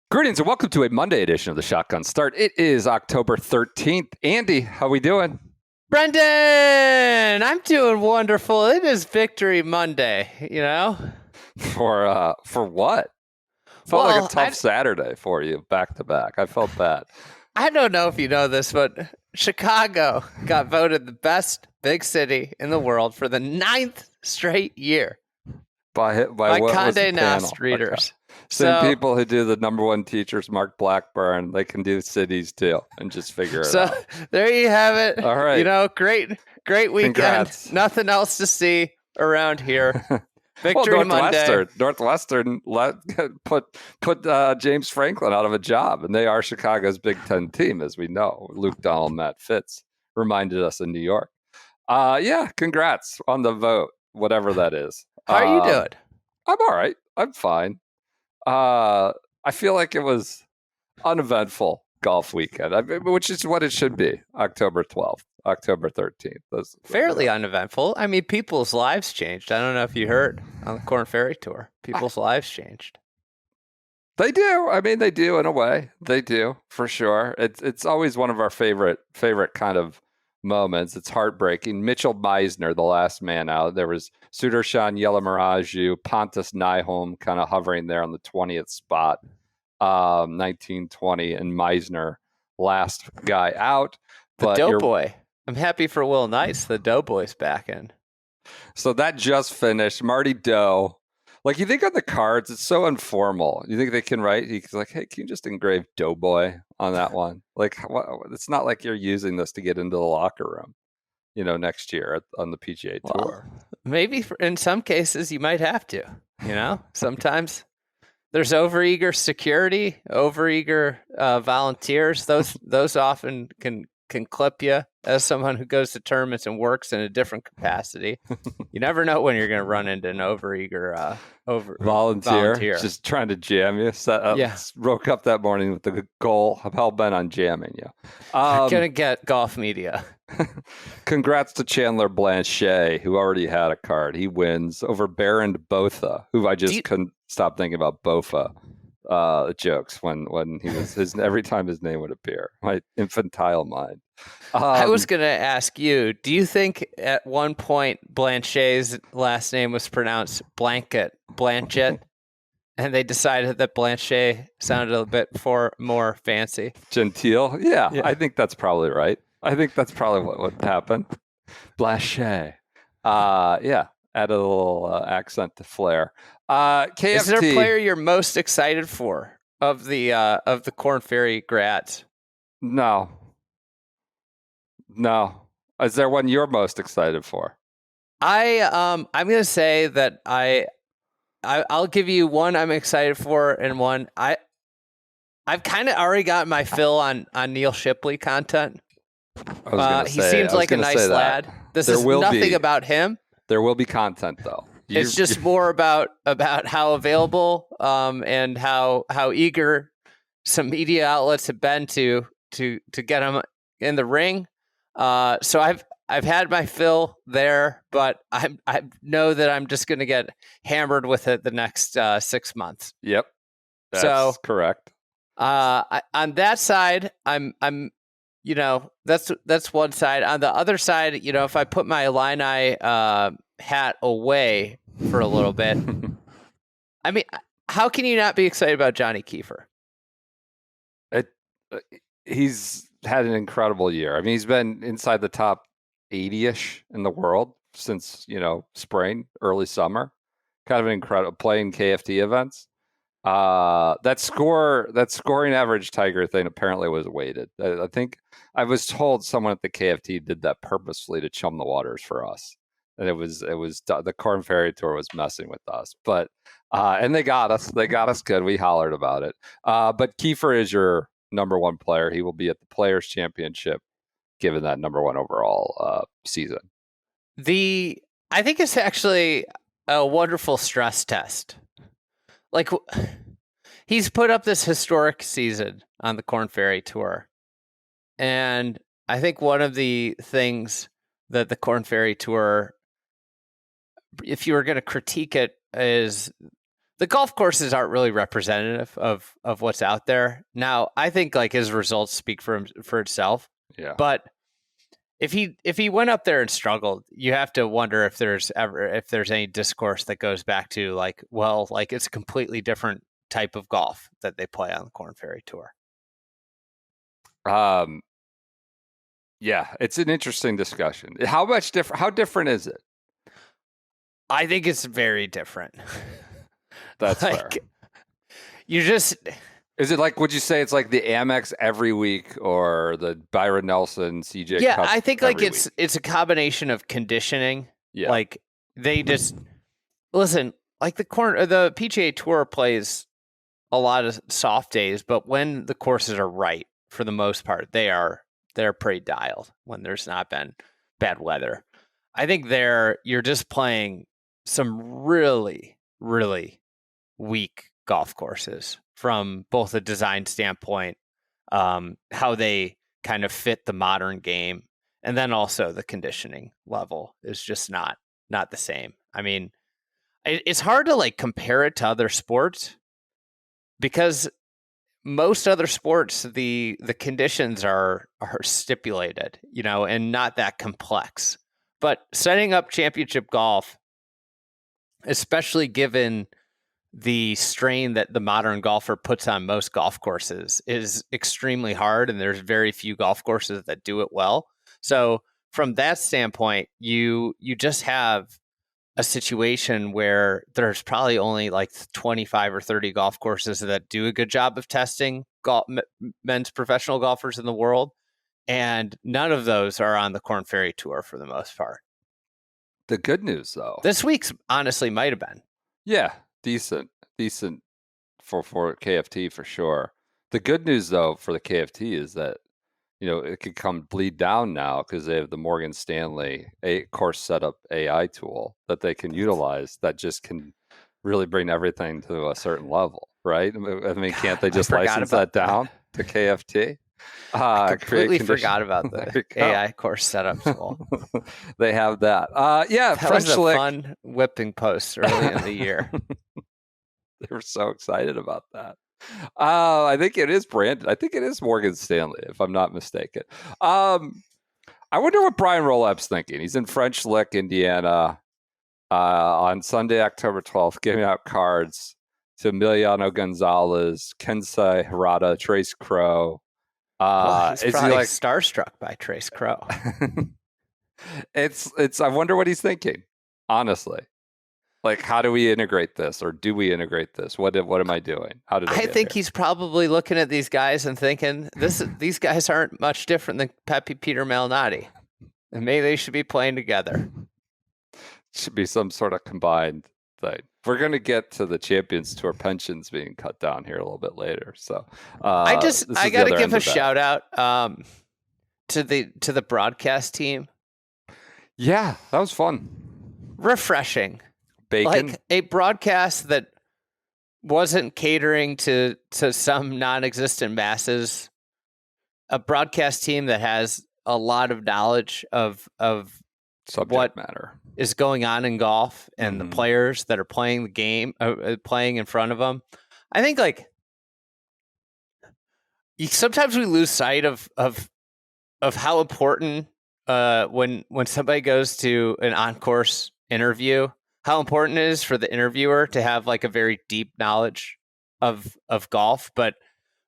Greetings and welcome to a Monday edition of the Shotgun Start. It is October 13th. Andy, how we doing? Brendan, I'm doing wonderful. It is Victory Monday, you know? For what? Felt like a tough Saturday for you, back to back. I felt bad. I don't know if you know this, but Chicago got voted the best big city in the world for the 9th straight year By by what was the Condé panel? Nast readers. Okay. Same people who do the number one teachers, Mark Blackburn, they can do cities too and just figure it out. So there you have it. All right. You know, great weekend. Congrats. Nothing else to see around here. Victory Monday. Northwestern put James Franklin out of a job, and they are Chicago's Big Ten team, as we know. Luke Donald, Matt Fitz reminded us in New York. Yeah, congrats on the vote, whatever that is. How are you doing? I'm all right. I'm fine. I feel like it was uneventful golf weekend, which is what it should be. October 12th, October 13th. That's fairly uneventful. I mean, people's lives changed. I don't know if you heard on the Korn Ferry Tour. People's lives changed. They do. I mean, they do in a way. They do, for sure. It's always one of our favorite kind of moments. It's heartbreaking. Mitchell Meisner, the last man out. There was Sudarshan Yelamaraju, Pontus Nyholm kind of hovering there on the 20th spot, 1920, and Meisner last guy out. The Doughboy. I'm happy for Will Nice. The Doughboy's back in. So that just finished. Marty Doe. Like, you think on the cards, it's so informal. You think they can write? He's like, hey, can you just engrave Doughboy on that one? Like, it's not like you're using this to get into the locker room, next year on the PGA Tour. Well, maybe in some cases you might have to, Sometimes there's overeager security, overeager volunteers. Those often can clip you as someone who goes to tournaments and works in a different capacity. You never know when you're going to run into an overeager volunteer just trying to jam you. Woke up that morning with the goal of hell bent on jamming you. You're going to get golf media. Congrats to Chandler Blanchet, who already had a card. He wins over Baron Botha, who I just couldn't stop thinking about Bofa jokes when he was every time his name would appear. My infantile mind. I was going to ask you, do you think at one point Blanchet's last name was pronounced Blanchett, and they decided that Blanchet sounded a bit more fancy? Genteel? Yeah, I think that's probably right. I think that's probably what happened. Blanchet. Yeah, add a little accent to flair. KFT. Is there a player you're most excited for of the Korn Ferry grads? No. Is there one you're most excited for? I'm going to say that I'll give you one I'm excited for, and one I've kind of already got my fill on Neil Shipley content. He seems like a nice lad. This is nothing about him. There will be content though. It's just more about how available and how eager some media outlets have been to get him in the ring. So I've had my fill there, but I know that I'm just going to get hammered with it the next 6 months. Yep, that's correct. On that side, I'm that's one side. On the other side, if I put my Illini hat away for a little bit, I mean, how can you not be excited about Johnny Kiefer? He's had an incredible year. I mean, he's been inside the top 80-ish in the world since, spring, early summer. Kind of incredible, playing KFT events. That scoring average Tiger thing apparently was weighted. I think I was told someone at the KFT did that purposefully to chum the waters for us. And it was the Korn Ferry Tour was messing with us, but and they got us good. We hollered about it. But Kiefer is your number one player. He will be at the Players Championship, given that number one overall season. I think it's actually a wonderful stress test. Like, he's put up this historic season on the Korn Ferry Tour, and I think one of the things that the Korn Ferry Tour, if you were going to critique it, is the golf courses aren't really representative of what's out there. Now, I think like his results speak for itself. Yeah. But if he went up there and struggled, you have to wonder if there's any discourse that goes back to like, well, like it's a completely different type of golf that they play on the Korn Ferry Tour. Yeah, it's an interesting discussion. How different is it? I think it's very different. That's fair. You just... Is it like, would you say it's like the Amex every week or the Byron Nelson CJ Yeah, Cup I think like week? it's a combination of conditioning. Yeah. Like they just listen, like the PGA Tour plays a lot of soft days, but when the courses are right, for the most part, they're pretty dialed when there's not been bad weather. I think you're just playing some really, really weak golf courses from both a design standpoint, how they kind of fit the modern game, and then also the conditioning level is just not the same. I mean, it's hard to like compare it to other sports because most other sports, the conditions are stipulated, and not that complex. But setting up championship golf, especially given the strain that the modern golfer puts on most golf courses, is extremely hard, and there's very few golf courses that do it well. So from that standpoint, you just have a situation where there's probably only like 25 or 30 golf courses that do a good job of testing men's professional golfers in the world, and none of those are on the Korn Ferry Tour for the most part. The good news, though, this week's honestly might have been. Yeah, decent for KFT for sure. The good news, though, for the KFT is that it could bleed down now because they have the Morgan Stanley course setup AI tool that they can utilize that just can really bring everything to a certain level, right? I mean, can't they just license that down to KFT? I completely forgot about the AI course setup tool. They have that. Yeah, that was a fun whipping post early in the year. They were so excited about that. I think it is branded. I think it is Morgan Stanley, if I'm not mistaken. I wonder what Brian Rolapp's thinking. He's in French Lick, Indiana, on Sunday, October 12th, giving out cards to Emiliano Gonzalez, Kensei Hirata, Trace Crow. He's probably like starstruck by Trace Crow. It's. I wonder what he's thinking. Honestly, like, how do we integrate this, or do we integrate this? What am I doing? How did I think he's probably looking at these guys and thinking these guys aren't much different than Pepe Peter Malnati, and maybe they should be playing together. Should be some sort of combined thing. We're going to get to the Champions Tour pensions being cut down here a little bit later. So I got to give a shout out to the broadcast team. Yeah, that was fun. Refreshing. Bacon. Like a broadcast that wasn't catering to some non-existent masses. A broadcast team that has a lot of knowledge of subject matter is going on in golf and the players that are playing the game, playing in front of them. I think like sometimes we lose sight of how important when somebody goes to an on-course interview, how important it is for the interviewer to have like a very deep knowledge of golf. But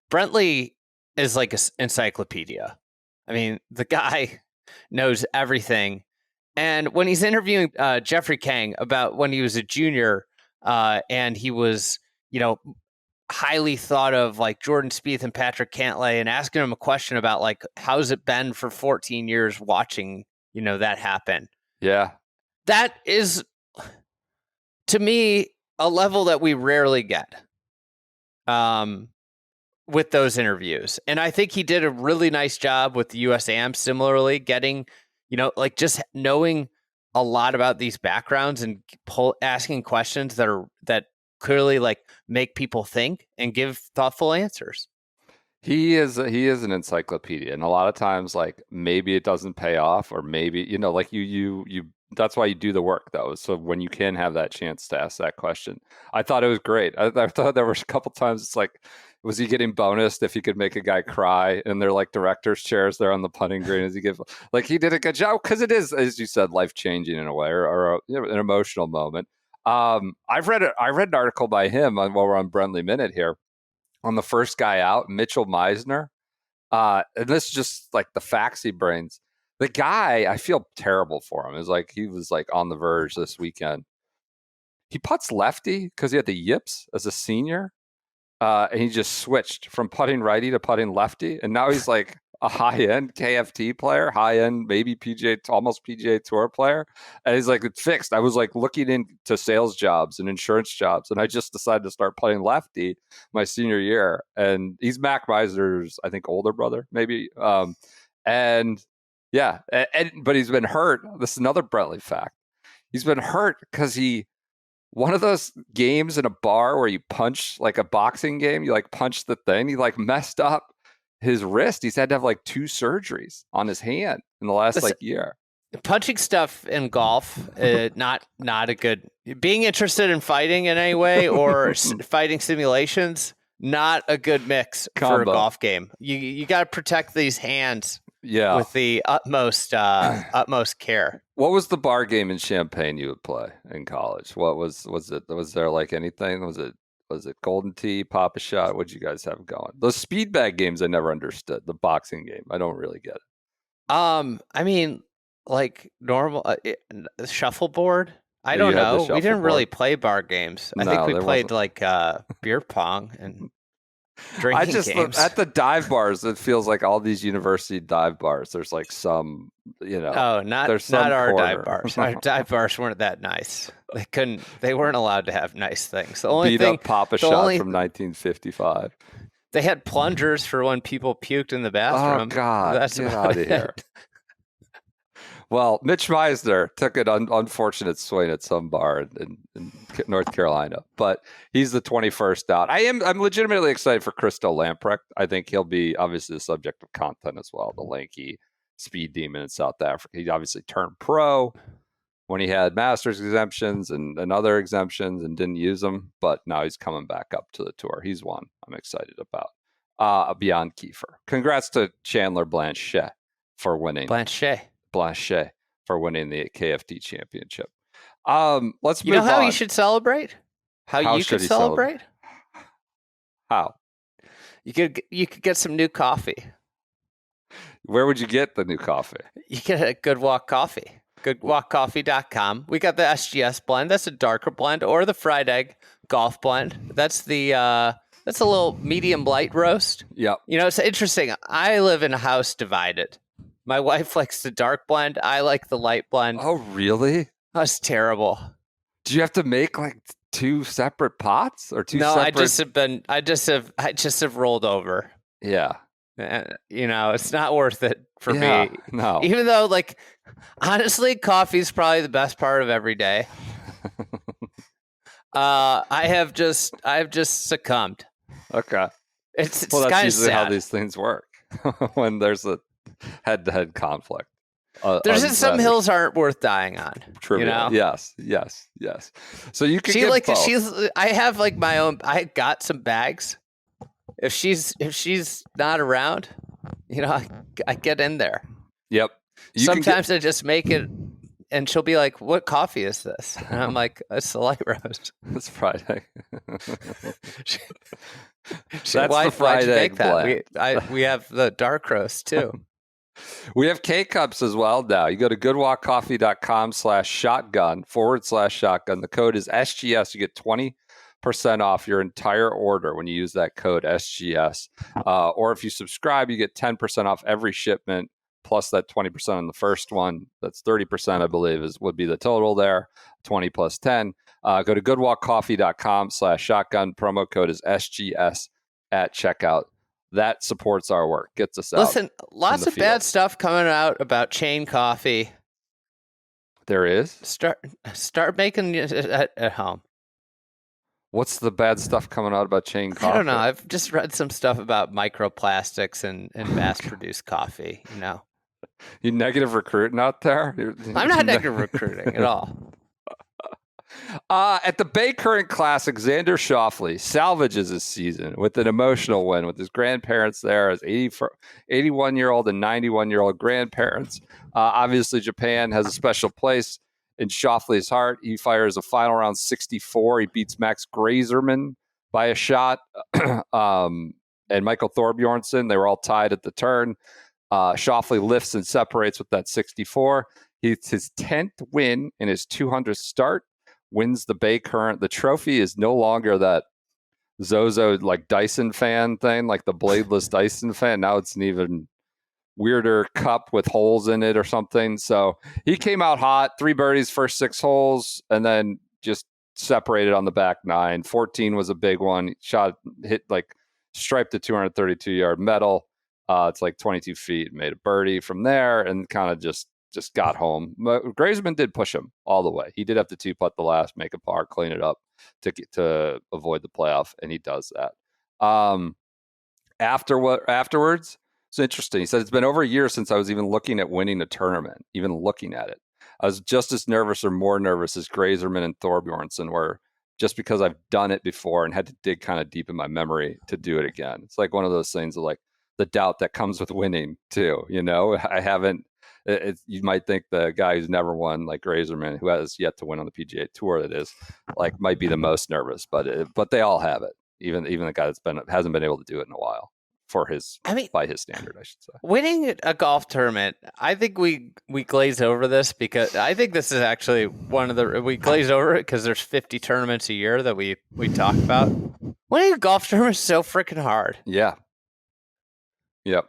Brentley is like an encyclopedia. I mean, the guy knows everything. And when he's interviewing Jeffrey Kang about when he was a junior and he was, highly thought of like Jordan Spieth and Patrick Cantlay, and asking him a question about like, how's it been for 14 years watching, that happen? Yeah. That is, to me, a level that we rarely get with those interviews. And I think he did a really nice job with the USAM, similarly getting, like just knowing a lot about these backgrounds and asking questions that clearly like make people think and give thoughtful answers. He is an encyclopedia, and a lot of times like maybe it doesn't pay off, or maybe like you that's why you do the work, though. So when you can have that chance to ask that question, I thought it was great. I thought there was a couple times it's like, was he getting bonused if he could make a guy cry? And they're like director's chairs there on the putting green as he gives, like he did a good job because it is, as you said, life changing in a way, or an emotional moment. I read an article by him while we're on Brentley Minute here on the first guy out, Mitchell Meisner. And this is just like the facts he brings. The guy, I feel terrible for him. It's like he was like on the verge this weekend. He putts lefty because he had the yips as a senior. And he just switched from putting righty to putting lefty. And now he's like a high-end KFT player, high-end maybe almost PGA Tour player. And he's like, it's fixed. I was like looking into sales jobs and insurance jobs, and I just decided to start playing lefty my senior year. And he's Mac Meisner's, I think, older brother, maybe. And yeah, but he's been hurt. This is another Brentley fact. He's been hurt because one of those games in a bar where you punch, like a boxing game, you like punch the thing, he like messed up his wrist. He's had to have like 2 surgeries on his hand in the last year. Punching stuff in golf, not a good. Being interested in fighting in any way or fighting simulations, not a good mix for a golf game. You got to protect these hands. Yeah, with the utmost care. What was the bar game in Champaign you would play in college? What was it? Was there like anything? Was it Golden Tee, Papa Shot? What'd you guys have going? Those speed bag games I never understood. The boxing game, I don't really get it. I mean, like normal shuffleboard. I don't know. We didn't really play bar games. I think we played like beer pong and drinking games. At the dive bars, it feels like all these university dive bars. There's like some, Oh, not our dive bars. Our dive bars weren't that nice. They weren't allowed to have nice things. The only beat up Papa Shot from 1955. They had plungers for when people puked in the bathroom. Oh God, get out of here. Well, Mitch Meisner took an unfortunate swing at some bar in North Carolina, but he's the 21st out. I'm legitimately excited for Christo Lamprecht. I think he'll be obviously the subject of content as well. The lanky speed demon in South Africa. He obviously turned pro when he had Masters exemptions and other exemptions and didn't use them, but now he's coming back up to the tour. He's one I'm excited about. Beyond Kiefer. Congrats to Chandler Blanchet for winning. Blanchet for winning the KFT championship. Let's move on. You know how you should celebrate? How you could celebrate? How? You could get some new coffee. Where would you get the new coffee? You get it at Good Walk Coffee. GoodWalkCoffee.com. We got the SGS blend. That's a darker blend, or the fried egg golf blend. That's a little medium light roast. Yep. It's interesting. I live in a house divided. My wife likes the dark blend. I like the light blend. Oh, really? That's terrible. Do you have to make like 2 separate pots or 2 separate? No, I just have rolled over. Yeah. It's not worth it for me. No. Even though, like, honestly, coffee is probably the best part of every day. I have just succumbed. Okay. It's that's usually sad. how these things work when there's a head-to-head conflict. There's just some hills aren't worth dying on. True. Yes. So you can get both. I have like my own. I got some bags. If she's not around, I get in there. Yep. Sometimes I just make it, and she'll be like, "What coffee is this?" And I'm like, "It's the light roast." It's Friday. That's the fried egg blend. We have the dark roast too. We have K-Cups as well now. You go to goodwalkcoffee.com/shotgun /shotgun. The code is SGS. You get 20% off your entire order when you use that code SGS. Or if you subscribe, you get 10% off every shipment, plus that 20% on the first one. That's 30%, I believe, would be the total there. 20 plus 10. Go to goodwalkcoffee.com/shotgun. Promo code is SGS at checkout. That supports our work, gets us out. Listen, lots of bad stuff coming out about chain coffee. There is? Start making it at home. What's the bad stuff coming out about chain coffee? I don't know. I've just read some stuff about microplastics and mass-produced coffee, You negative recruiting out there? I'm not negative recruiting at all. At the Baycurrent Classic, Xander Schauffele salvages his season with an emotional win with his grandparents there, his 81-year-old and 91-year-old grandparents. Obviously, Japan has a special place in Schauffele's heart. He fires a final round 64. He beats Max Grazerman by a shot. And Michael Thorbjornsen, they were all tied at the turn. Schauffele lifts and separates with that 64. It's his 10th win in his 200th start. Wins the Baycurrent. The trophy is no longer that Zozo like Dyson fan thing, like the bladeless Dyson fan. Now it's an even weirder cup with holes in it or something. So he came out hot, 3 birdies, first 6 holes, and then just separated on the back 9. 14 was a big one. Hit like striped a 232-yard metal. It's like 22 feet. Made a birdie from there and kind of just got home. Grazerman did push him all the way. He did have to 2-putt the last, make a par, clean it up to avoid the playoff, and he does that. Afterwards, it's interesting. He said, it's been over a year since I was even looking at winning a tournament, even looking at it. I was just as nervous or more nervous as Grazerman and Thorbjornsen were, just because I've done it before and had to dig kind of deep in my memory to do it again. It's like one of those things of like the doubt that comes with winning too. I haven't. You might think the guy who's never won, like Grazerman, who has yet to win on the PGA Tour, that is, like, might be the most nervous. But they all have it. Even the guy hasn't been able to do it in a while by his standard, I should say. Winning a golf tournament, I think we glaze over this because I think this is actually we glaze over it because there's 50 tournaments a year that we talk about. Winning a golf tournament is so freaking hard. Yeah. Yep.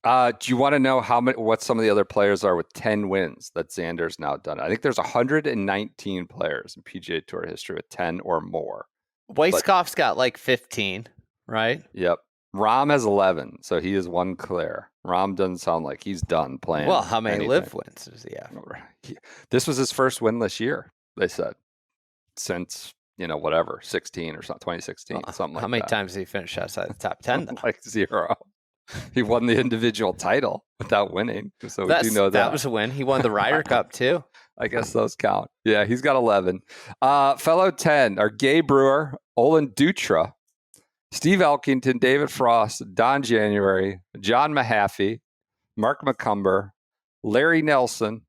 Do you want to know what some of the other players are with 10 wins that Xander's now done? I think there's 119 players in PGA Tour history with 10 or more. Weiskopf's got like 15, right? Yep. Rahm has 11, so he is one clear. Rahm doesn't sound like he's done playing. Well, how many live wins does he have? This was his first winless year, they said, since 16 or something, 2016, something like that. How many times did he finish outside the top 10? Though? Like 0. He won the individual title without winning. So we do know that. That was a win. He won the Ryder Cup too. I guess those count. Yeah, he's got 11. Fellow 10 are Gay Brewer, Olin Dutra, Steve Elkington, David Frost, Don January, John Mahaffey, Mark McCumber, Larry Nelson,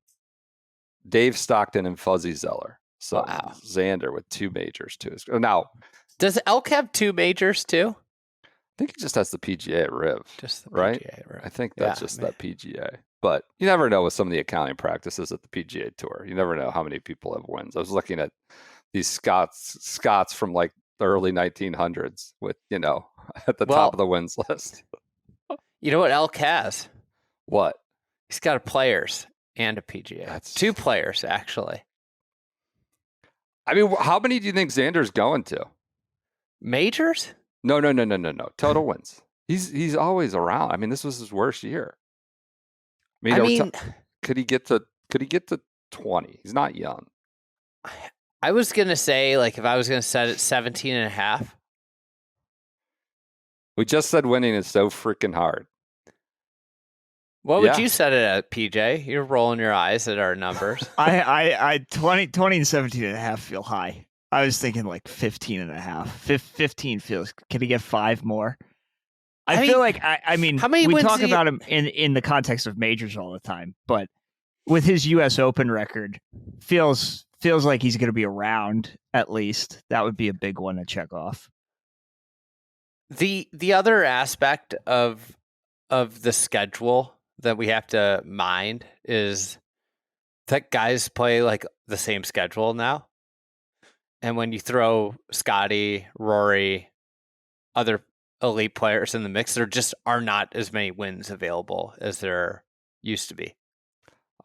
Dave Stockton, and Fuzzy Zeller. So wow. Xander with 2 majors too. Now, does Elk have 2 majors too? I think he just has the PGA at Riv. Just the right? PGA, right? I think that's that PGA. But you never know with some of the accounting practices at the PGA Tour. You never know how many people have wins. I was looking at these Scots from like the early 1900s with, at the top of the wins list. You know what Elk has? What? He's got a Players and a PGA. That's 2 players, actually. I mean, how many do you think Xander's going to? Majors? No. Total wins. He's always around. I mean, this was his worst year. I mean, could he get to 20? He's not young. I was gonna say, like, if I was gonna set it 17 and a half. We just said winning is so freaking hard. What would you set it at, PJ? You're rolling your eyes at our numbers. I 20 and 17 and a half feel high. I was thinking like 15 and a half. 15 feels. Can he get 5 more? I feel like I mean, how many we wins talk about him in the context of majors all the time, but with his U.S. Open record, feels like he's going to be around at least. That would be a big one to check off. The other aspect of the schedule that we have to mind is that guys play like the same schedule now. And when you throw Scotty, Rory, other elite players in the mix, there just are not as many wins available as there used to be.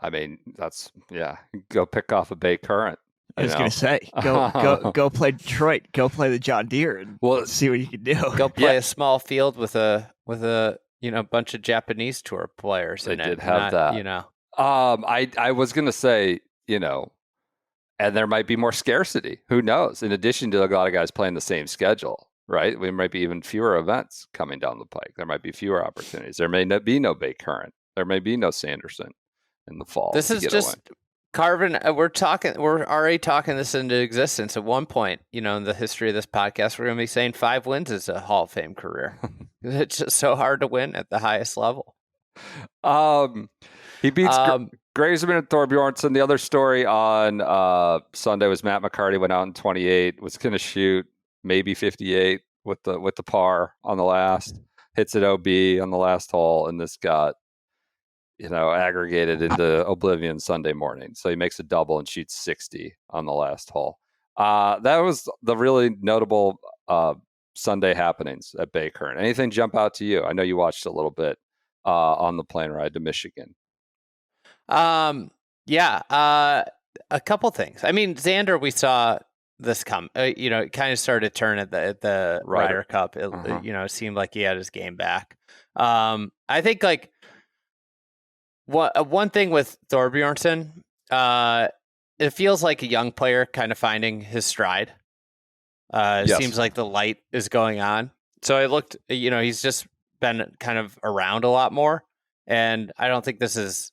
I mean, go pick off a Baycurrent. I was going to say, go play Detroit, go play the John Deere, and see what you can do. Go play a small field with a bunch of Japanese tour players. They did have that. I was going to say, and there might be more scarcity. Who knows? In addition to a lot of guys playing the same schedule, right? We might be even fewer events coming down the pike. There might be fewer opportunities. There may not be no Baycurrent. There may be no Sanderson in the fall. This is just carving. We're already talking this into existence. At one point, in the history of this podcast, we're going to be saying 5 wins is a Hall of Fame career. It's just so hard to win at the highest level. He beats Gravesman and Thorbjornsen. The other story on Sunday was Matt McCarty went out in 28, was going to shoot maybe 58 with the par on the last, hits it OB on the last hole, and this got aggregated into oblivion Sunday morning. So he makes a double and shoots 60 on the last hole. That was the really notable Sunday happenings at Baycurrent. Anything jump out to you? I know you watched a little bit on the plane ride to Michigan. A couple things. I mean, Xander, we saw this come. It kind of started to turn at the Ryder Cup. It seemed like he had his game back. I think like one thing with Thorbjornsen, it feels like a young player kind of finding his stride. Yes. Seems like the light is going on. So I looked, he's just been kind of around a lot more. And I don't think this is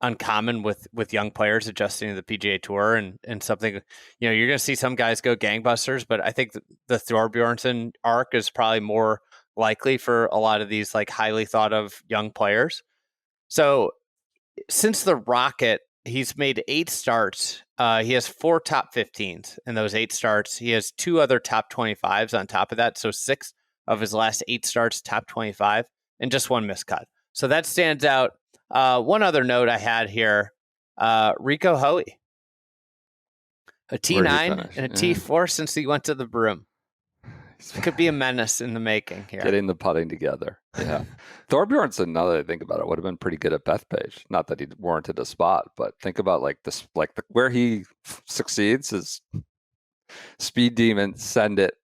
uncommon with young players adjusting to the PGA Tour and something, you're going to see some guys go gangbusters, but I think the Thorbjornsen arc is probably more likely for a lot of these like highly thought of young players. So since the Rocket, he's made 8 starts. He has 4 top 15s in those 8 starts. He has 2 other top 25s on top of that. So 6 of his last 8 starts, top 25, and just 1 miscut. So that stands out. One other note I had here, Rico Hoey, a T9 and a T4 since he went to the Broom. Could be a menace in the making here. Getting the putting together. Yeah. Thorbjornsen, now that I think about it, would have been pretty good at Bethpage. Not that he warranted a spot, but think about like this, where he succeeds is speed demon, send it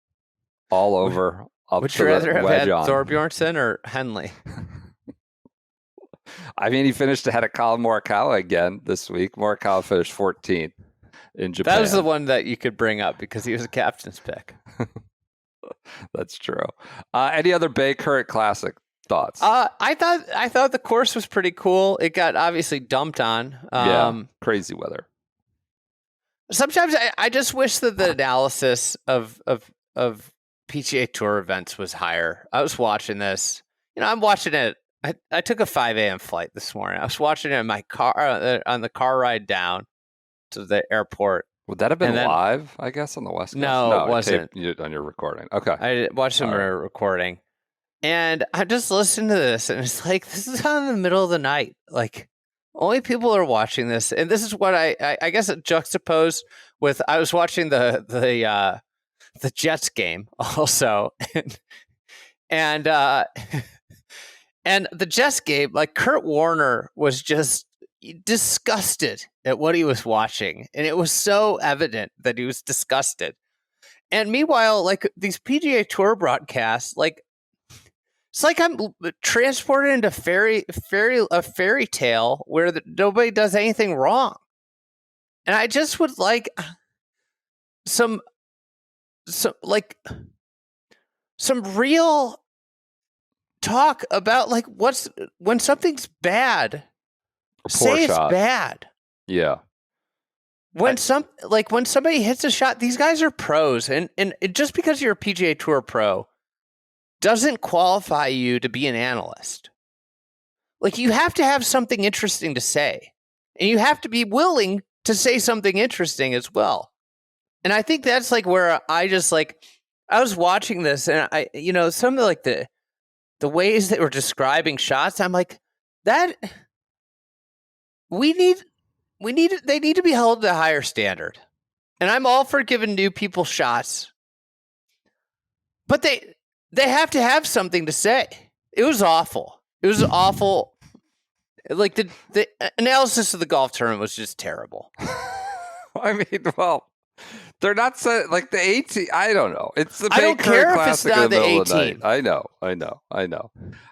all over. Would you rather have had Thorbjornsen or Henley? I mean, he finished ahead of Colin Morikawa again this week. Morikawa finished 14th in Japan. That was the one that you could bring up because he was a captain's pick. That's true. Any other Baycurrent Classic thoughts? I thought the course was pretty cool. It got obviously dumped on. Crazy weather. Sometimes I just wish that the analysis of PGA Tour events was higher. I was watching this. I'm watching it. I took a 5 a.m. flight this morning. I was watching it in my car on the car ride down to the airport. Would that have been live, I guess, on the West Coast? No, it wasn't. On your recording. Okay. I watched some recording. And I just listened to this, and it's like, this is on in the middle of the night. Like, only people are watching this. And this is what I guess it juxtaposed with, I was watching the Jets game also. And the Jets game, like Kurt Warner was just disgusted at what he was watching. And it was so evident that he was disgusted. And meanwhile, like these PGA Tour broadcasts, like it's like I'm transported into a fairy tale where nobody does anything wrong. And I just would like some real talk about like when something's bad, say it's bad. Yeah. When somebody hits a shot, these guys are pros, and just because you're a PGA Tour pro doesn't qualify you to be an analyst. Like, you have to have something interesting to say, and you have to be willing to say something interesting as well. And I think that's like where I just like, I was watching this, and I, some of like the ways they were describing shots, I'm like, that they need to be held to a higher standard. And I'm all for giving new people shots, but they have to have something to say. It was awful. It was awful. Like the analysis of the golf tournament was just terrible. I mean, well, they're not like the 18. I don't know. It's the I don't care if it's not the 18. I know.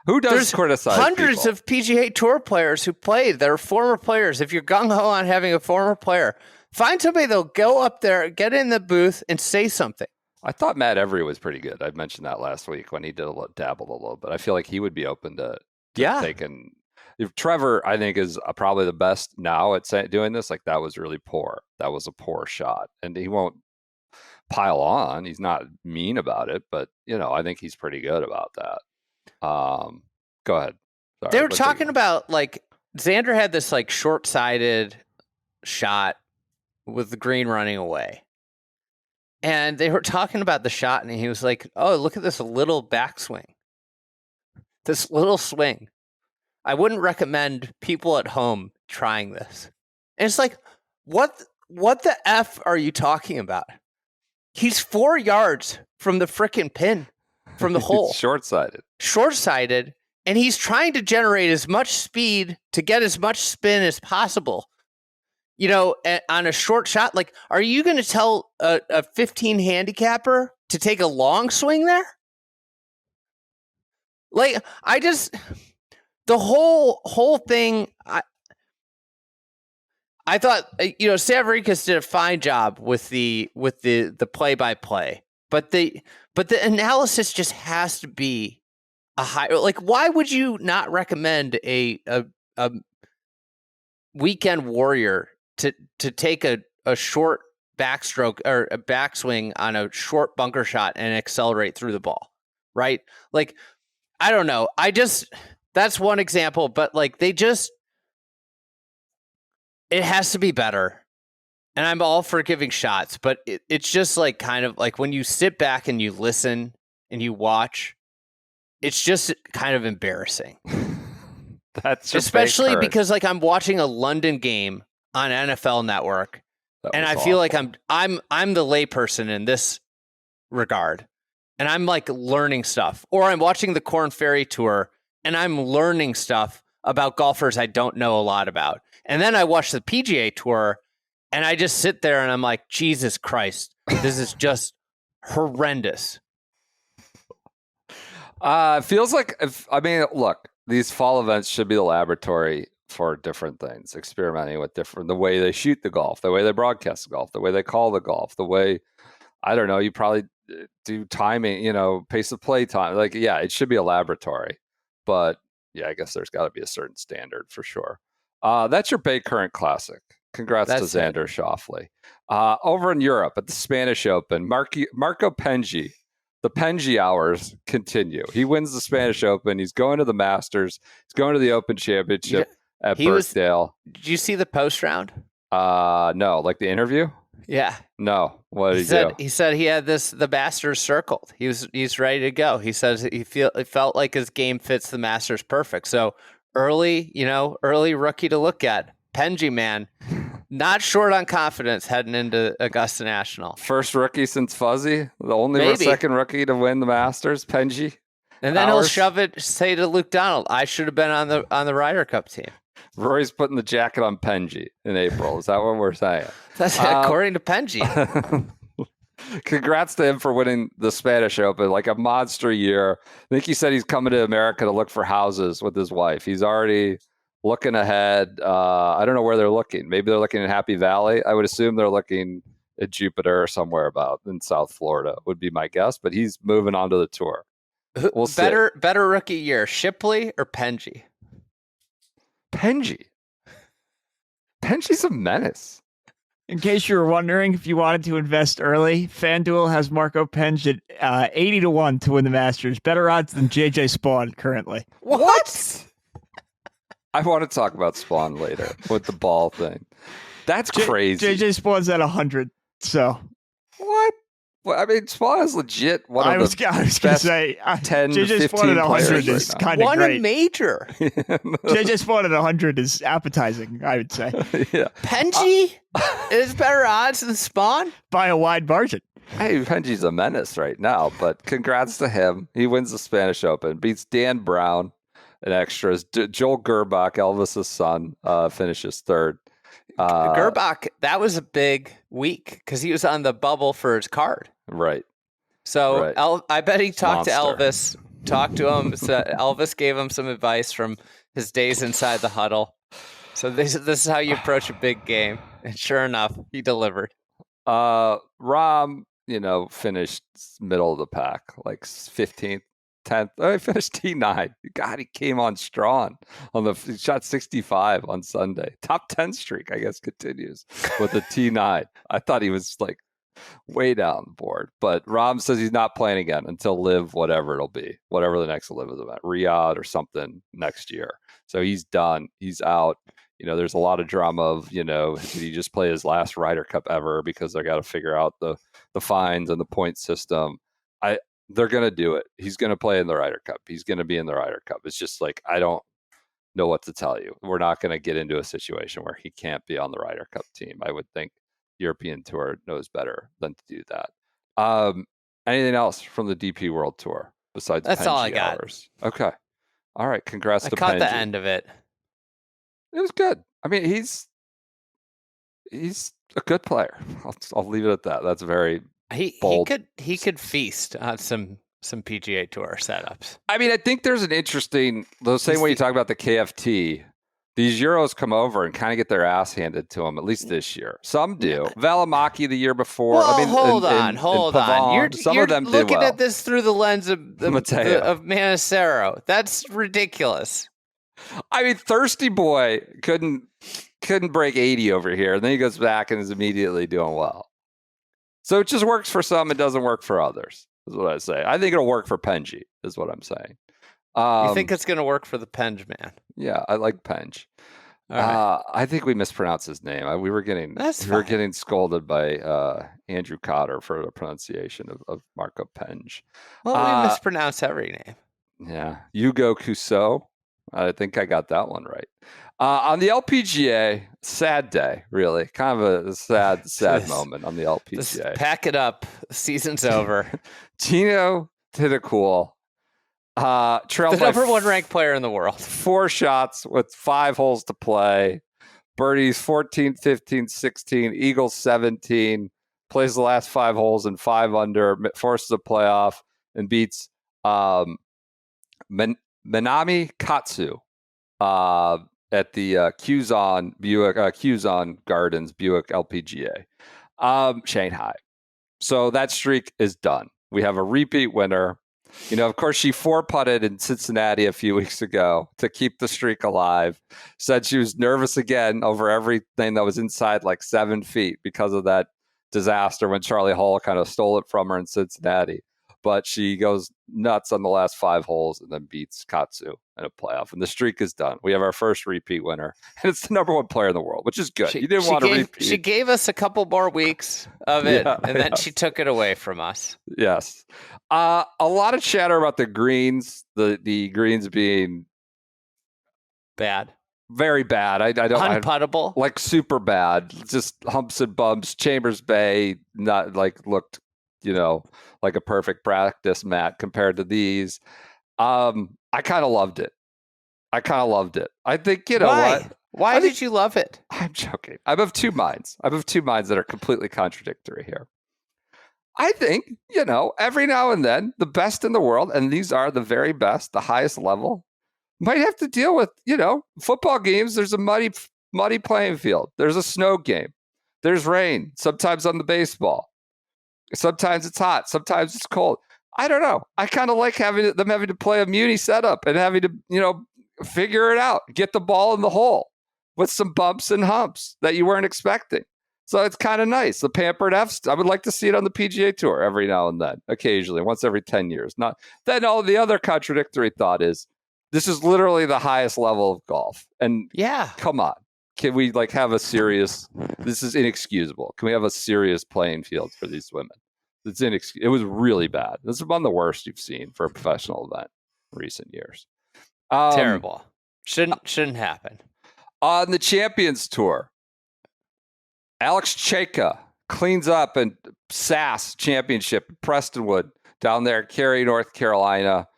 Who does criticize hundreds people? of PGA Tour players who played that are former players. If you're gung ho on having a former player, find somebody that'll go up there, get in the booth, and say something. I thought Matt Every was pretty good. I mentioned that last week when he dabbled a little bit. I feel like he would be open to taking. If Trevor, I think, is probably the best now at doing this. Like, that was really poor. That was a poor shot, and he won't pile on. He's not mean about it, but I think he's pretty good about that. Go ahead. Sorry, they were talking about, like, Xander had this like short-sighted shot with the green running away. And they were talking about the shot, and he was like, oh, look at this little backswing. This little swing. I wouldn't recommend people at home trying this. And it's like, what the F are you talking about? He's 4 yards from the frickin' pin, from the hole. Short-sighted. And he's trying to generate as much speed to get as much spin as possible. On a short shot. Like, are you going to tell a 15 handicapper to take a long swing there? Like, the whole thing, I thought, Savaricas did a fine job with the play-by-play, but the analysis just has to be a high. Like, why would you not recommend a weekend warrior to take a short backstroke or a backswing on a short bunker shot and accelerate through the ball, right? Like, I don't know. That's one example, but like, it has to be better. And I'm all for giving shots, but it's just like, kind of like when you sit back and you listen and you watch, it's just kind of embarrassing. That's especially because, like, I'm watching a London game on NFL Network, and I feel like I'm the layperson in this regard, and I'm like learning stuff. Or I'm watching the Korn Ferry Tour, and I'm learning stuff about golfers I don't know a lot about. And then I watch the PGA Tour, and I just sit there and I'm like, Jesus Christ, this is just horrendous. Feels like, look, these fall events should be the laboratory for different things, experimenting with the way they shoot the golf, the way they broadcast the golf, the way they call the golf, the way, I don't know, you probably do timing, pace of play time. Like, yeah, it should be a laboratory, but yeah, I guess there's got to be a certain standard for sure. That's your Baycurrent Classic. Congrats to Xander Schauffele. Over in Europe at the Spanish Open, Marco Penge. The Penge hours continue. He wins the Spanish Open. He's going to the Masters. He's going to the Open Championship at Birkdale. Did you see the post round? No. Like the interview? Yeah. No. What did he do? He said he had the Masters circled. He's ready to go. He says it felt like his game fits the Masters perfect. So early rookie to look at. Penge, man. Not short on confidence heading into Augusta National. First rookie since Fuzzy, the only second rookie to win the Masters, Penge. And then he'll say to Luke Donald, I should have been on the Ryder Cup team. Rory's putting the jacket on Penge in April. Is that what we're saying? That's according to Penge. Congrats to him for winning the Spanish Open, like a monster year. I think he said he's coming to America to look for houses with his wife. He's already looking ahead. I don't know where they're looking. Maybe they're looking in Happy Valley. I would assume they're looking at Jupiter or somewhere about in South Florida would be my guess. But he's moving on to the tour. We'll better rookie year, Shipley or Penge? Penge's a menace. In case you were wondering, if you wanted to invest early, FanDuel has Marco Penge at 80-1 to win the Masters. Better odds than JJ Spaun currently. What? I want to talk about Spawn later with the ball thing. That's crazy. JJ Spawn's at 100. So what? Well, I mean, Spawn is legit one of the I was gonna say 10 to JJ 15 Spawn at 100 players is right kind of Won great. A major. JJ Spawn at 100 is appetizing, I would say. Yeah. Penge is better odds than Spawn by a wide margin. Hey, Penge's a menace right now, but congrats to him. He wins the Spanish Open, beats Dan Brown in extras. Joel Gerbach, Elvis's son, finishes third. Gerbach, that was a big week because he was on the bubble for his card. Right. So right. I bet he talked to Elvis, talked to him. So Elvis gave him some advice from his days inside the huddle. So this is how you approach a big game. And sure enough, he delivered. Rom, finished middle of the pack, like 15th, 10th. Oh, he finished T9. God, he came on strong he shot 65 on Sunday. Top 10 streak, I guess, continues with a T9. I thought he was like way down the board, but Rahm says he's not playing again until Live, whatever it'll be, whatever the next Live is about, Riyadh or something next year. So he's done. He's out. There's a lot of drama of, did he just play his last Ryder Cup ever because they got to figure out the fines and the point system. They're going to do it. He's going to play in the Ryder Cup. He's going to be in the Ryder Cup. It's just like, I don't know what to tell you. We're not going to get into a situation where he can't be on the Ryder Cup team. I would think European Tour knows better than to do that. Anything else from the DP World Tour besides That's Penge all I got. Hours? Okay. All right. Congrats to caught Penge. the end of it. It was good. I mean, he's a good player. I'll leave it at that. That's very bold. He could feast on some PGA Tour setups. I mean, I think there's an interesting, the same way you talk about the KFT, these Euros come over and kind of get their ass handed to them, at least this year. Some do. Valimaki the year before. Well, I mean, hold on. Some You're of them looking did well. at this through the lens of Manacero. That's ridiculous. I mean, Thirsty Boy couldn't break 80 over here, and then he goes back and is immediately doing well. So it just works for some, it doesn't work for others, is what I say. I think it'll work for Penge, is what I'm saying. You think it's going to work for the Penge man? Yeah, I like Penge. Right. I think we mispronounced his name. We were getting scolded by Andrew Cotter for the pronunciation of Marco Penge. Well, we mispronounce every name. Yeah, Hugo Cousseau. I think I got that one right. On the LPGA, sad day, really. Kind of a sad moment on the LPGA. Pack it up. Season's over. Jeeno Thitikul, trailed the number one ranked player in the world. 4 shots with 5 holes to play. Birdies 14, 15, 16. Eagles 17. Plays the last 5 holes in 5 under. Forces a playoff and beats Minami Katsu at the Qzon Gardens Buick LPGA Shanghai. So that streak is done. We have a repeat winner. Of course, she 4-putted in Cincinnati a few weeks ago to keep the streak alive. Said she was nervous again over everything that was inside like 7 feet because of that disaster when Charlie Hall kind of stole it from her in Cincinnati. But she goes nuts on the last 5 holes and then beats Katsu in a playoff. And the streak is done. We have our first repeat winner. And it's the number 1 player in the world, which is good. You didn't want to repeat. She gave us a couple more weeks of it, and then she took it away from us. Yes. A lot of chatter about the greens, the greens being bad. Very bad. I don't unputtable. Like super bad. Just humps and bumps. Chambers Bay not like looked like a perfect practice mat compared to these. I kind of loved it. I think, Why? Why did you love it? I'm joking. I'm of 2 minds. That are completely contradictory here. I think, every now and then, the best in the world, and these are the very best, the highest level, might have to deal with, football games. There's a muddy playing field. There's a snow game. There's rain, sometimes on the baseball. Sometimes it's hot. Sometimes it's cold. I don't know. I kind of like having to play a muni setup and having to, figure it out. Get the ball in the hole with some bumps and humps that you weren't expecting. So it's kind of nice. The pampered Fs, I would like to see it on the PGA Tour every now and then, occasionally, once every 10 years. Then all the other contradictory thought is, this is literally the highest level of golf. And come on. Can we have a serious, this is inexcusable. Can we have a serious playing field for these women? It's inexcusable. It was really bad. This is one of the worst you've seen for a professional event in recent years. Terrible. Shouldn't happen. On the Champions Tour, Alex Cjeka cleans up and SAS Championship, Prestonwood, down there in Cary, North Carolina.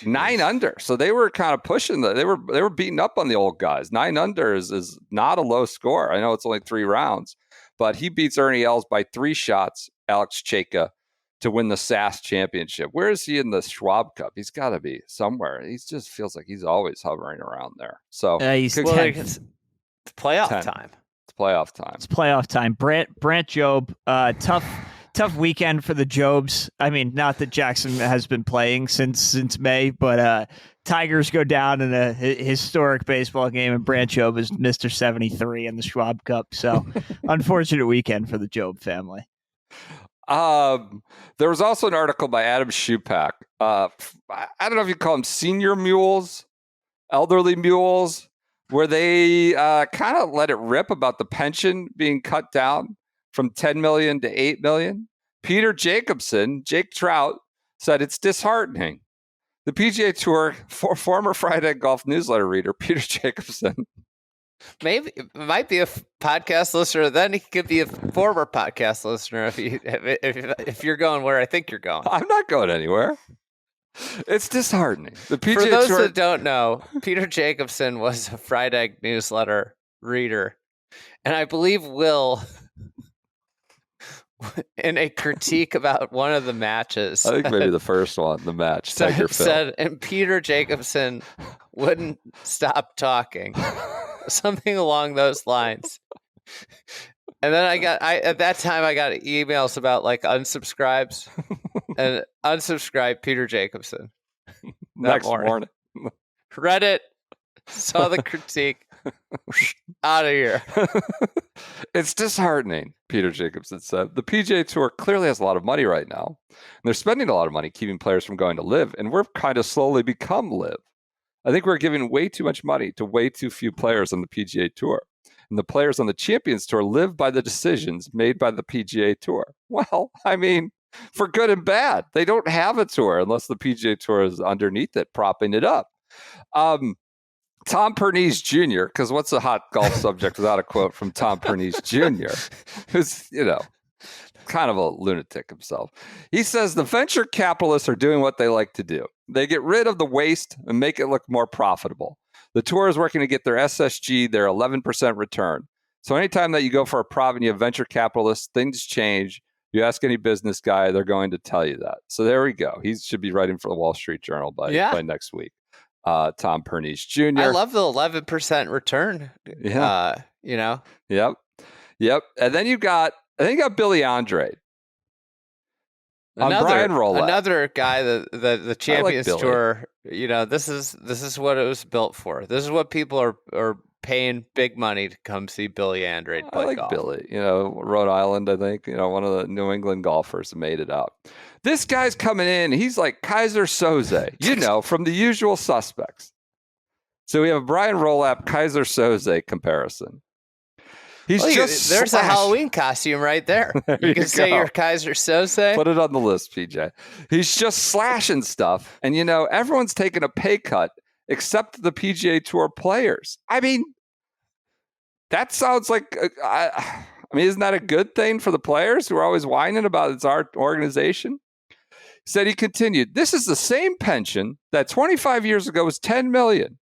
9 under. So they were kind of pushing they were beating up on the old guys. 9 under is not a low score. I know it's only 3 rounds, but he beats Ernie Els by 3 shots, Alex Cjeka, to win the SAS Championship. Where is he in the Schwab Cup? He's got to be somewhere. He just feels like he's always hovering around there. So it's playoff time. It's playoff time. It's playoff time. Brant Job, tough weekend for the Jobs. I mean, not that Jackson has been playing since May, but Tigers go down in a historic baseball game, and Brandt Job is Mr. 73 in the Schwab Cup. So, unfortunate weekend for the Job family. There was also an article by Adam Schupak. I don't know if you call them senior mules, elderly mules, where they kind of let it rip about the pension being cut down from 10 million to 8 million. Peter Jacobsen, Jake Trout, said it's disheartening. The PGA Tour former Friday Golf newsletter reader, Peter Jacobsen. Maybe it might be a podcast listener. Then he could be a former podcast listener if you're going where I think you're going. I'm not going anywhere. It's disheartening. The PGA For those Tour... that don't know, Peter Jacobsen was a Friday newsletter reader, and I believe Will, in a critique about one of the matches, I think maybe the first one, the match, said, and Peter Jacobsen wouldn't stop talking. Something along those lines. And then at that time I got emails about like unsubscribes and unsubscribed Peter Jacobsen. Next morning. Read it, saw the critique, out of here. It's disheartening, Peter Jacobsen said. The PGA Tour clearly has a lot of money right now. And they're spending a lot of money keeping players from going to live, and we're kind of slowly become live. I think we're giving way too much money to way too few players on the PGA Tour. And the players on the Champions Tour live by the decisions made by the PGA Tour. Well, I mean, for good and bad. They don't have a tour unless the PGA Tour is underneath it, propping it up. Tom Pernice Jr., because what's a hot golf subject without a quote from Tom Pernice Jr., who's, kind of a lunatic himself. He says the venture capitalists are doing what they like to do. They get rid of the waste and make it look more profitable. The tour is working to get their SSG, their 11% return. So anytime that you go for a prop and you have venture capitalists, things change. You ask any business guy, they're going to tell you that. So there we go. He should be writing for the Wall Street Journal by next week. Tom Pernice Jr. I love the 11% return. Yeah. Yep. And then you got Billy Andrade. Brian Rolapp. Another guy that the Champions Tour, this is what it was built for. This is what people are paying big money to come see Billy Andrade play golf. I like Billy. Rhode Island, I think, one of the New England golfers made it out. This guy's coming in. He's like Kaiser Soze, from the usual suspects. So we have a Brian Rolapp, Kaiser Soze comparison. There's a Halloween costume right there. You can say you're Kaiser Soze. Put it on the list, PJ. He's just slashing stuff. And, everyone's taking a pay cut except the PGA Tour players. I mean, that sounds like, isn't that a good thing for the players who are always whining about it's our organization? He continued, this is the same pension that 25 years ago was 10 million.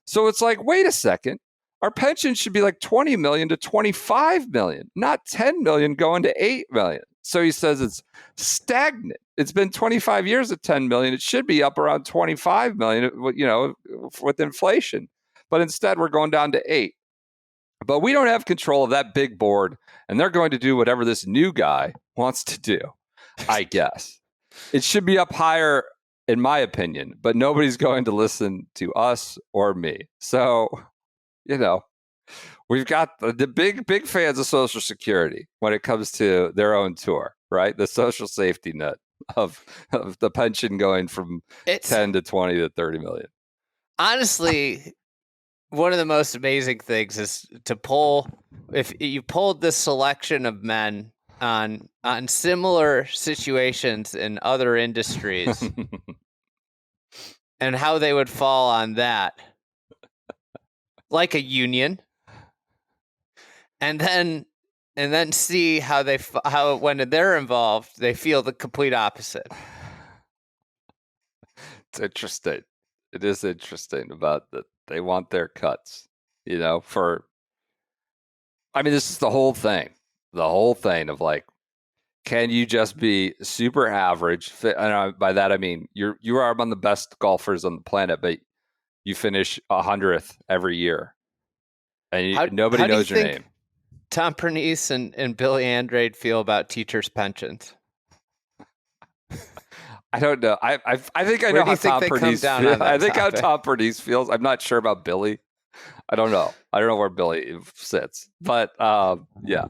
So it's like, wait a second. Our pension should be like 20 million to 25 million, not 10 million going to 8 million. So he says it's stagnant. It's been 25 years at 10 million. It should be up around 25 million, with inflation. But instead, we're going down to 8. But we don't have control of that big board, and they're going to do whatever this new guy wants to do, I guess. It should be up higher, in my opinion, but nobody's going to listen to us or me. So... we've got the big fans of Social Security when it comes to their own tour, right? The social safety net of the pension going from 10 to 20 to 30 million. Honestly, one of the most amazing things is to poll. If you polled this selection of men on similar situations in other industries and how they would fall on that. Like a union, and then see how when they're involved, they feel the complete opposite. It's interesting. It is interesting about that they want their cuts. This is the whole thing. The whole thing of like, can you just be super average? And by that I mean you are among the best golfers on the planet, but you finish 100th every year, and nobody knows your name. Tom Pernice and Billy Andrade feel about teachers' pensions? I don't know. I think I Where know do how you think Tom they come Pernice down feels. on that I think topic? how Tom Pernice feels. I'm not sure about Billy. I don't know. I don't know where Billy sits. But yeah.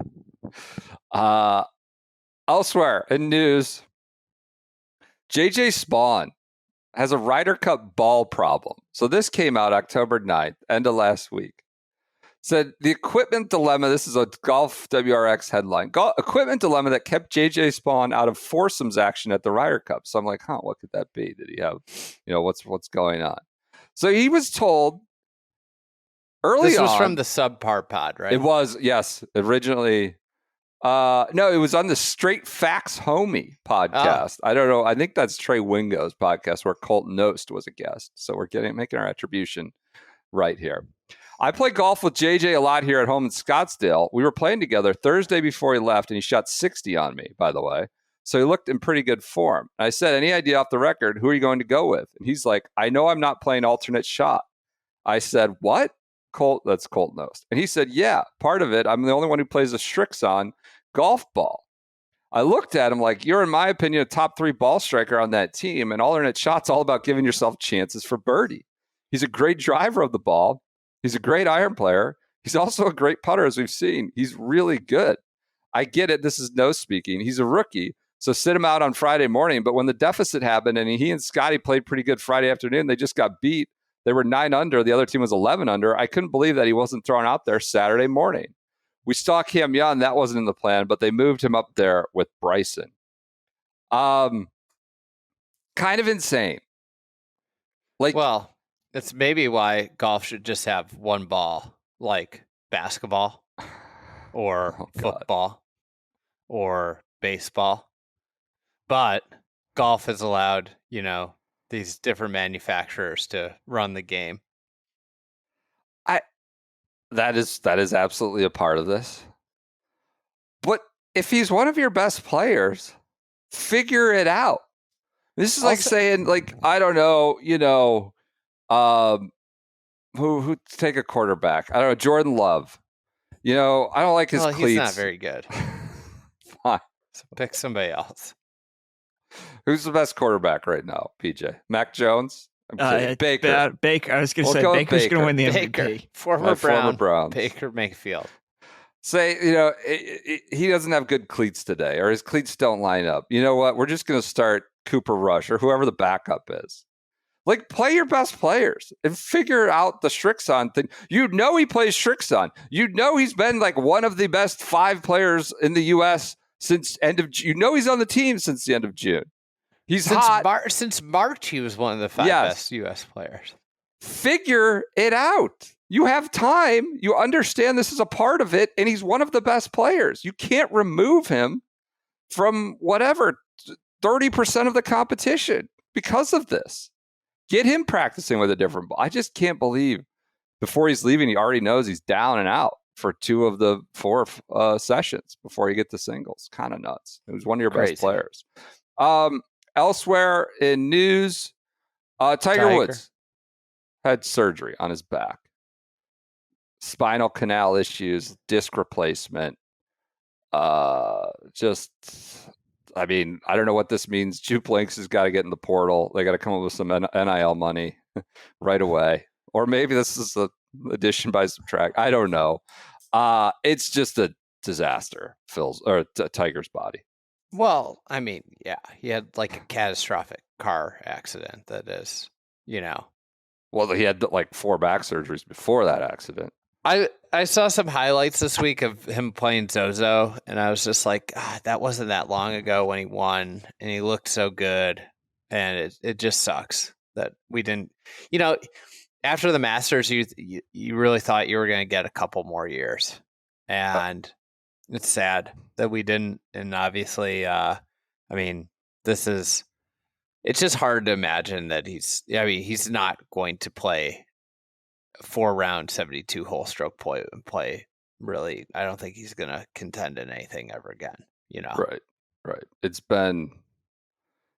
Elsewhere in news, JJ Spaun has a Ryder Cup ball problem. So this came out October 9th, end of last week. Said the equipment dilemma, this is a Golf WRX headline, equipment dilemma that kept JJ Spaun out of foursomes action at the Ryder Cup. So I'm like, what could that be? Did he have, what's going on? So he was told early on. This was from the Subpar pod, right? It was, yes. Originally, no, it was on the Straight Facts Homie podcast. I don't know. I think that's Trey Wingo's podcast where Colt Knost was a guest. So we're making our attribution right here. I play golf with JJ a lot here at home in Scottsdale. We were playing together Thursday before he left, and he shot 60 on me, by the way. So he looked in pretty good form. I said, any idea off the record, who are you going to go with? And he's like, I know I'm not playing alternate shot. I said, what? That's Colt Knost. And he said, yeah, part of it. I'm the only one who plays a Strixon golf ball. I looked at him like, you're, in my opinion, a top 3 ball striker on that team, and alternate shot's all about giving yourself chances for birdie. He's a great driver of the ball. He's a great iron player. He's also a great putter, as we've seen. He's really good. I get it. This is Knost speaking. He's a rookie, so sit him out on Friday morning. But when the deficit happened and he and Scotty played pretty good Friday afternoon, they just got beat. They were 9 under. The other team was 11 under. I couldn't believe that he wasn't thrown out there Saturday morning. We saw Cam Young. That wasn't in the plan, but they moved him up there with Bryson. Kind of insane. Well, that's maybe why golf should just have one ball, like basketball or football or baseball. But golf has allowed, these different manufacturers to run the game. That is absolutely a part of this. But if he's one of your best players, figure it out. This is like saying, like, I don't know, who take a quarterback? I don't know, Jordan Love. I don't like his cleats. He's not very good. Fine. So pick somebody else. Who's the best quarterback right now, PJ? Mac Jones? Baker. Baker. I was going to say Baker's going to win the MVP. Former Brown. Baker Mayfield. Say, he doesn't have good cleats today, or his cleats don't line up. You know what? We're just going to start Cooper Rush or whoever the backup is. Like, play your best players and figure out the Strixon thing. He plays Strixon. He's been like one of the best 5 players in the U.S. since end of June. He's on the team since the end of June. He's hot. Since March, he was one of the 5 best U.S. players. Figure it out. You have time. You understand this is a part of it, and he's one of the best players. You can't remove him from 30% of the competition because of this. Get him practicing with a different ball. I just can't believe before he's leaving, he already knows he's down and out for 2 of the 4 sessions before you get to singles. Kind of nuts. He was one of your best players. Elsewhere in news, Tiger Woods had surgery on his back. Spinal canal issues, disc replacement. I don't know what this means. Jupe Links has got to get in the portal. They got to come up with some NIL money right away. Or maybe this is an addition by subtract. I don't know. It's just a disaster, Tiger's body. Well, he had like a catastrophic car accident that is, Well, he had like 4 back surgeries before that accident. I saw some highlights this week of him playing Zozo, and I was just like, that wasn't that long ago when he won, and he looked so good, and it just sucks that we didn't, after the Masters, you really thought you were going to get a couple more years, and it's sad that we didn't, and obviously, it's just hard to imagine that he's not going to play 4-round 72-hole stroke play. Really, I don't think he's going to contend in anything ever again. Right. It's been.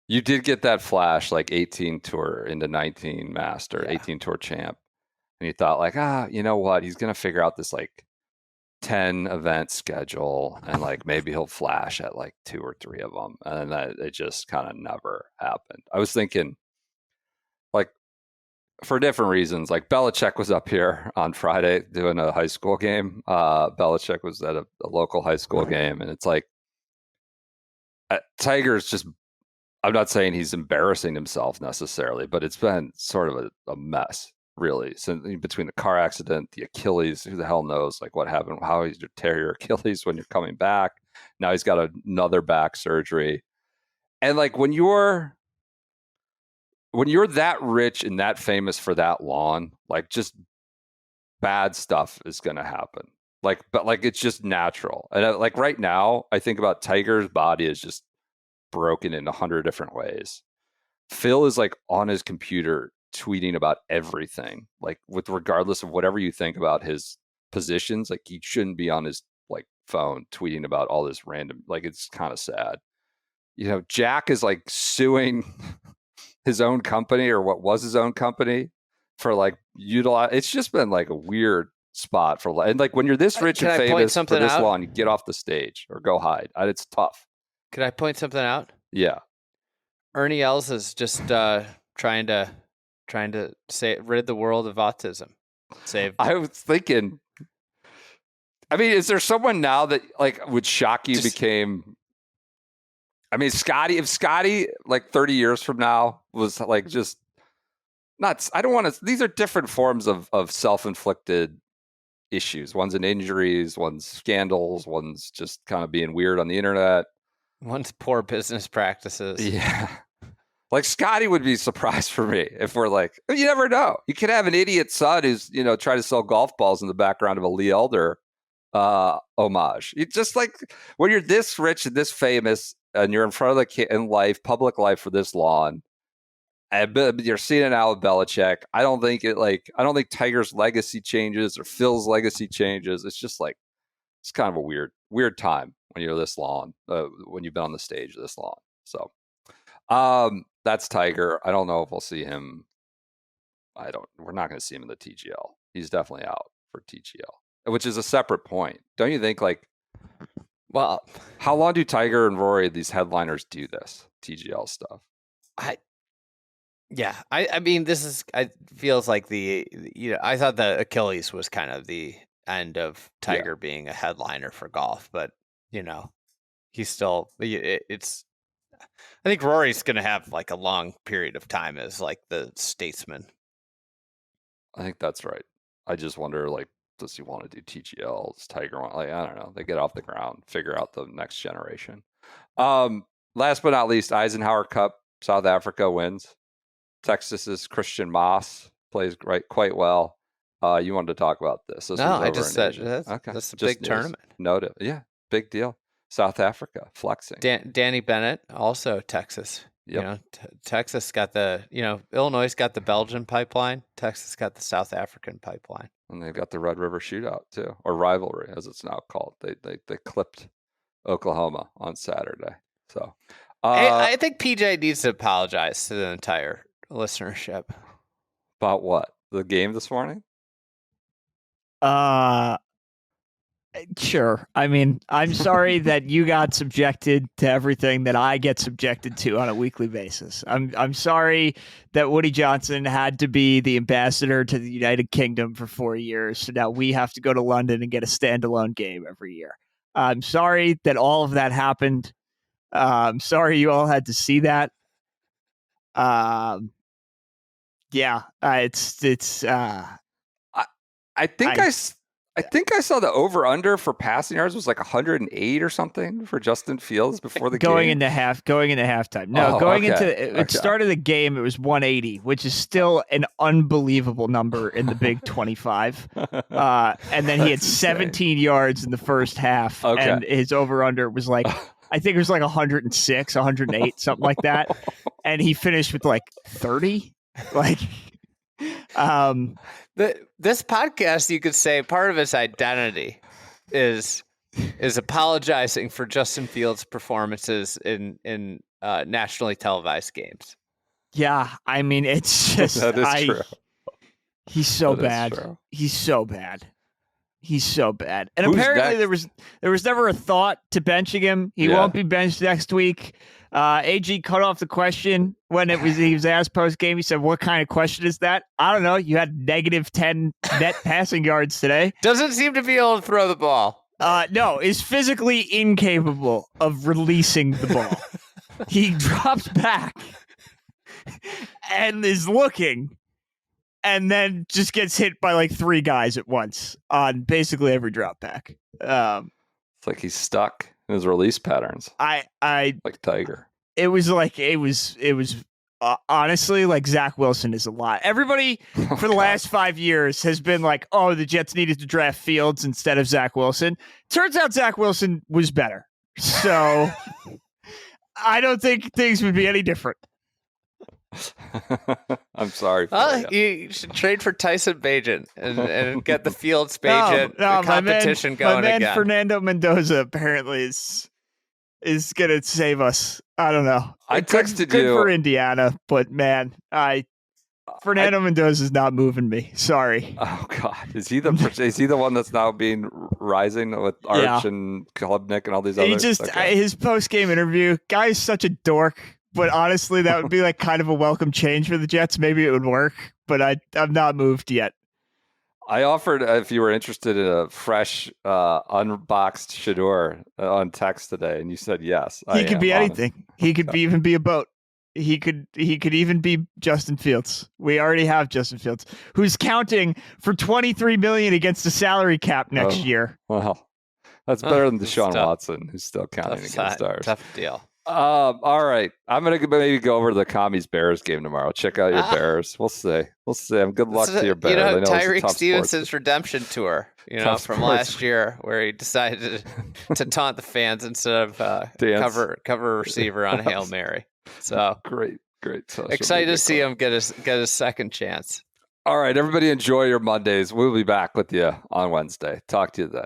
You did get that flash, like 18 tour into 19 master, 18 tour champ, and you thought like, you know what? He's going to figure out this like 10 event schedule, and like maybe he'll flash at like 2 or 3 of them, and that it just kind of never happened. I was thinking, like, for different reasons, like Belichick was up here on Friday doing a high school game. Belichick was at a local high school game, and it's like Tiger's just, I'm not saying he's embarrassing himself necessarily, but it's been sort of a mess, really. So between the car accident, the Achilles, who the hell knows like what happened, how you tear your Achilles when you're coming back. Now he's got another back surgery. And like when you're that rich and that famous for that long, like just bad stuff is going to happen. But it's just natural. And like right now, I think about Tiger's body is just broken in 100 different ways. Phil is like on his computer tweeting about everything, like with regardless of whatever you think about his positions, like he shouldn't be on his like phone tweeting about all this random, like it's kind of sad. Jack is like suing his own company, or what was his own company, for like utilize. It's just been like a weird spot for, and like when you're this rich and famous for this long, you get off the stage or go hide. It's tough. Could I point something out? Yeah. Ernie Els is just trying to rid the world of autism. I was thinking, I mean, is there someone now that like would shock you became? I mean, if Scotty like 30 years from now was like just nuts. I don't want to. These are different forms of self-inflicted issues. One's in injuries, one's scandals, one's just kind of being weird on the internet. One's poor business practices. Yeah. Like Scotty would be surprised for me if we're like, you never know. You could have an idiot son who's, trying to sell golf balls in the background of a Lee Elder homage. You just like when you're this rich and this famous and you're in front of the kid in life, public life for this long, and you're seeing it now with Belichick. I don't think Tiger's legacy changes or Phil's legacy changes. It's just like, it's kind of a weird time when you're this long, when you've been on the stage this long. So, that's Tiger. I don't know if we'll see him. We're not going to see him in the TGL. He's definitely out for TGL, which is a separate point. Don't you think? Like, well, how long do Tiger and Rory, these headliners, do this TGL stuff? I mean, it feels like I thought the Achilles was kind of the end of Tiger being a headliner for golf, but he's still, I think Rory's going to have like a long period of time as like the statesman. I think that's right. I just wonder, like, does he want to do TGL? Does Tiger want, like, I don't know. They get off the ground, figure out the next generation. Last but not least, Eisenhower Cup, South Africa wins. Texas's Christian Moss plays quite well. You wanted to talk about this. No, I just said that's a big tournament. Noted. Yeah, big deal. South Africa flexing. Danny Bennett, also Texas. Yep. Texas got Illinois got the Belgian pipeline. Texas got the South African pipeline. And they've got the Red River Shootout too, or rivalry as it's now called. They clipped Oklahoma on Saturday. So I think PJ needs to apologize to the entire listenership. About what? The game this morning? Sure. I mean, I'm sorry that you got subjected to everything that I get subjected to on a weekly basis. I'm sorry that Woody Johnson had to be the ambassador to the United Kingdom for 4 years, so now we have to go to London and get a standalone game every year. I'm sorry that all of that happened. I'm sorry you all had to see that. I think I saw the over-under for passing yards was like 108 or something for Justin Fields before the going game. Going into halftime. No, it started the game, it was 180, which is still an unbelievable number in the Big 25. And then he had 17 yards in the first half, and his over-under was like, I think it was like 106, 108, something like that. And he finished with like 30. Like, this podcast, you could say part of its identity is apologizing for Justin Fields' performances in nationally televised games. Yeah, I mean, it's just that is true. He's so bad. He's so bad. He's so bad. And Who's apparently next? there was never a thought to benching him. He won't be benched next week. AG cut off the question when he was asked post game. He said, "What kind of question is that?" I don't know. You had -10 net passing yards today. Doesn't seem to be able to throw the ball. No, is physically incapable of releasing the ball. He drops back and is looking, and then just gets hit by like 3 guys at once on basically every drop back. It's like he's stuck in his release patterns. Like Tiger. It was honestly like Zach Wilson is a lot. Everybody for the last 5 years has been like, oh, the Jets needed to draft Fields instead of Zach Wilson. Turns out Zach Wilson was better. So I don't think things would be any different. I'm sorry. You should trade for Tyson Bagent and get the Fields Bagent competition going again. My man again. Fernando Mendoza apparently is going to save us. I don't know. I texted you for Indiana, but man, Fernando Mendoza is not moving me. Sorry. Oh God, is he the one that's now being rising with Arch and Klubnik and all these others? His post game interview. Guy is such a dork. But honestly, that would be like kind of a welcome change for the Jets. Maybe it would work, but I'm not moved yet. I offered if you were interested in a fresh, unboxed Shador on text today, and you said yes. He could be anything. He could even be a boat. He could even be Justin Fields. We already have Justin Fields, who's counting for $23 million against the salary cap next year. Well, that's better than Deshaun Watson, who's still counting against ours. Tough deal. All right. I'm going to maybe go over to the Commies Bears game tomorrow. Check out your Bears. We'll see. Good luck to your Bears. Tyreek Stevenson's redemption tour, from last year where he decided to taunt the fans instead of cover receiver on Hail Mary. So great. Excited to see him get a second chance. All right, everybody enjoy your Mondays. We'll be back with you on Wednesday. Talk to you then.